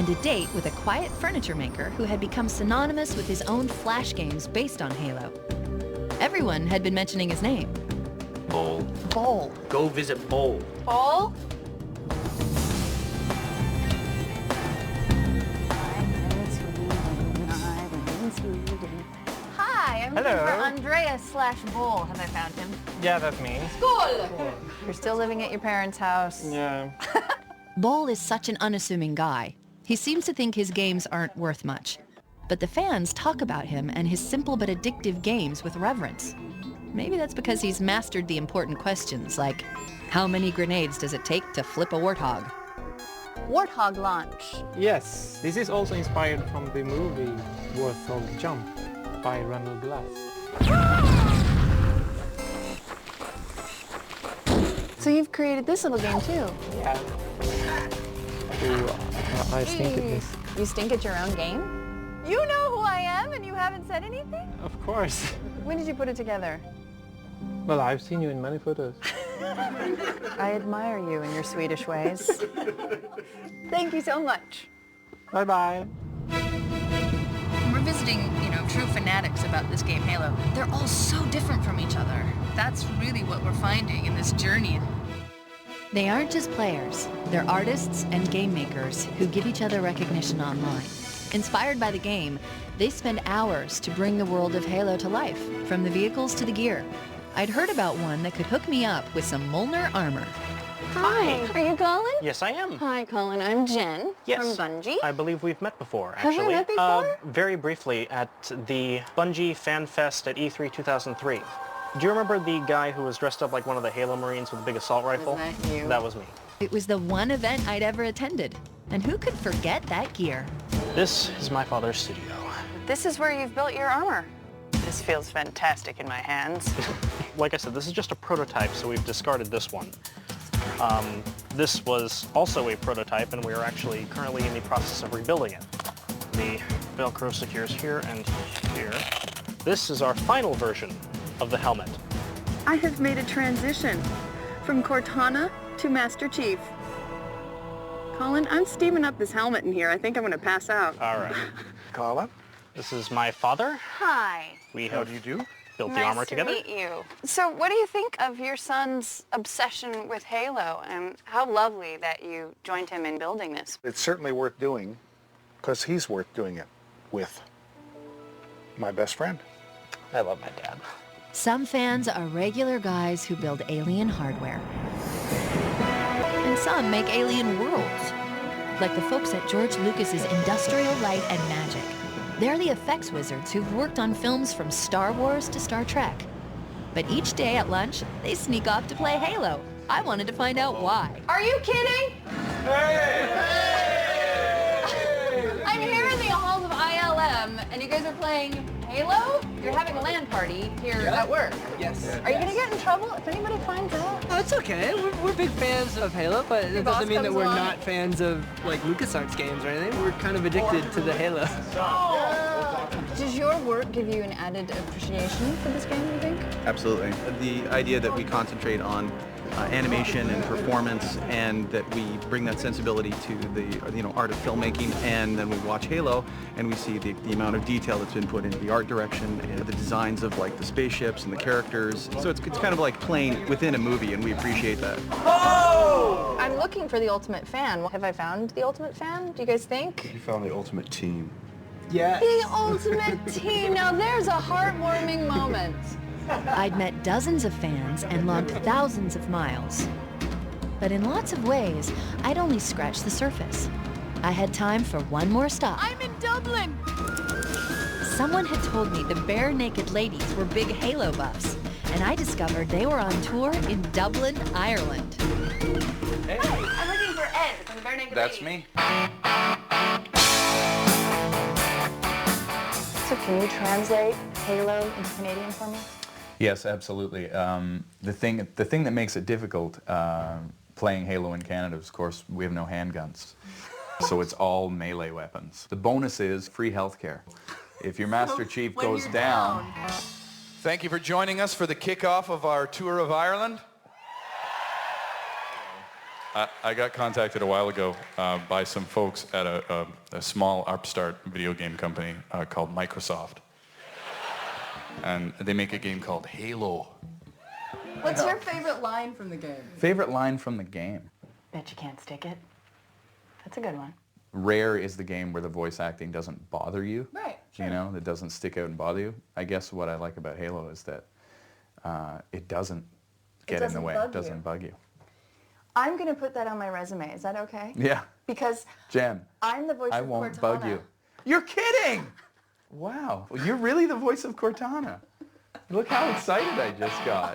and a date with a quiet furniture maker who had become synonymous with his own flash games based on Halo. Everyone had been mentioning his name. Bowl. Bowl. Go visit Bowl. Bowl? Hi, I'm looking for Andreas/Bowl. Have I found him? Yeah, that's me. Cool. You're still living at your parents' house? Yeah. Bol is such an unassuming guy. He seems to think his games aren't worth much. But the fans talk about him and his simple but addictive games with reverence. Maybe that's because he's mastered the important questions like, how many grenades does it take to flip a warthog? Warthog launch. Yes, this is also inspired from the movie Warthog Jump by Ronald Glass. So you've created this little game too? Yeah. Ooh, I stink at this. You stink at your own game? You know who I am and you haven't said anything? Of course. When did you put it together? Well, I've seen you in many photos. I admire you and your Swedish ways. Thank you so much. Bye-bye. We're visiting, true fanatics about this game, Halo. They're all so different from each other. That's really what we're finding in this journey. They aren't just players. They're artists and game makers who give each other recognition online. Inspired by the game, they spend hours to bring the world of Halo to life, from the vehicles to the gear. I'd heard about one that could hook me up with some Mjolnir armor. Hi. Are you Colin? Yes, I am. Hi, Colin. I'm Jen from Bungie. I believe we've met before, actually. Have we met before? Very briefly at the Bungie Fan Fest at E3 2003. Do you remember the guy who was dressed up like one of the Halo Marines with a big assault rifle? Was that you? That was me. It was the one event I'd ever attended. And who could forget that gear? This is my father's studio. This is where you've built your armor. This feels fantastic in my hands. Like I said, this is just a prototype, so we've discarded this one. This was also a prototype, and we are actually currently in the process of rebuilding it. The Velcro secures here and here. This is our final version of the helmet. I have made a transition from Cortana to Master Chief. Colin, I'm steaming up this helmet in here. I think I'm going to pass out. All right. Carla, This is my father. Hi. We how have do you do? built the armor together. Nice to meet you. So what do you think of your son's obsession with Halo, and how lovely that you joined him in building this? It's certainly worth doing because he's worth doing it with. My best friend. I love my dad. Some fans are regular guys who build alien hardware. And some make alien worlds, like the folks at George Lucas's Industrial Light and Magic. They're the effects wizards who've worked on films from Star Wars to Star Trek. But each day at lunch, they sneak off to play Halo. I wanted to find out why. Are you kidding? I'm here in the halls of ILM, and you guys are playing Halo? You're having a LAN party here at work. Yes. Are you gonna get in trouble if anybody finds out? Oh, it's okay. We're big fans of Halo, but it boss doesn't mean that comes we're along. not fans of like LucasArts games or anything. We're kind of addicted to the Halo. Does your work give you an added appreciation for this game, you think? Absolutely. The idea that we concentrate on animation and performance, and that we bring that sensibility to the art of filmmaking, and then we watch Halo and we see the amount of detail that's been put into the art direction and the designs of like the spaceships and the characters. So it's kind of like playing within a movie, and we appreciate that. I'm looking for the ultimate fan. Have I found the ultimate fan, do you guys think? You found the ultimate team. Yeah. The ultimate team. Now there's a heartwarming moment. I'd met dozens of fans and logged thousands of miles. But in lots of ways, I'd only scratched the surface. I had time for one more stop. I'm in Dublin. Someone had told me the bare naked ladies were big Halo buffs, and I discovered they were on tour in Dublin, Ireland. Hey, I'm looking for Ed from the Bare Naked That's Ladies. me. So can you translate Halo into Canadian for me? Yes, absolutely. The thing that makes it difficult playing Halo in Canada is, of course, we have no handguns. So it's all melee weapons. The bonus is free healthcare. If your Master Chief goes down... Thank you for joining us for the kickoff of our tour of Ireland. I got contacted a while ago by some folks at a small upstart video game company called Microsoft. And they make a game called Halo. What's your favorite line from the game? Favorite line from the game? Bet you can't stick it. That's a good one. Rare is the game where the voice acting doesn't bother you. Right, You know, that doesn't stick out and bother you. I guess what I like about Halo is that it doesn't get in the way. It doesn't bug you. I'm going to put that on my resume. Is that okay? Yeah. Because Jen, I'm the voice I of won't Cortana. bug you. You're kidding! Wow. You're really the voice of Cortana. Look how excited I just got.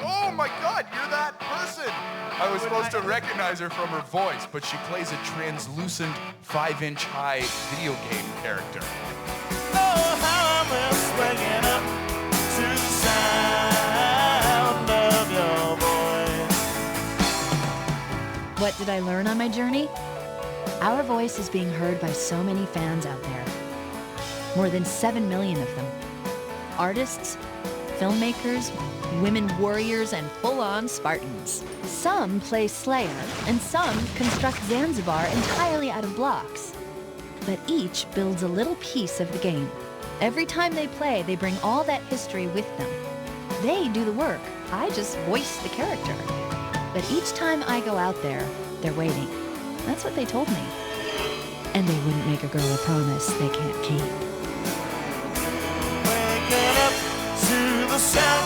Oh my God, you're that person! I was supposed to recognize her from her voice, but she plays a translucent 5-inch high video game character. Oh, how I'm swinging up to the sound of your voice. What did I learn on my journey? Our voice is being heard by so many fans out there. More than 7 million of them. Artists, filmmakers, women warriors, and full-on Spartans. Some play Slayer, and some construct Zanzibar entirely out of blocks. But each builds a little piece of the game. Every time they play, they bring all that history with them. They do the work. I just voice the character. But each time I go out there, they're waiting. That's what they told me. And they wouldn't make a girl a promise they can't keep. Waking up to the sound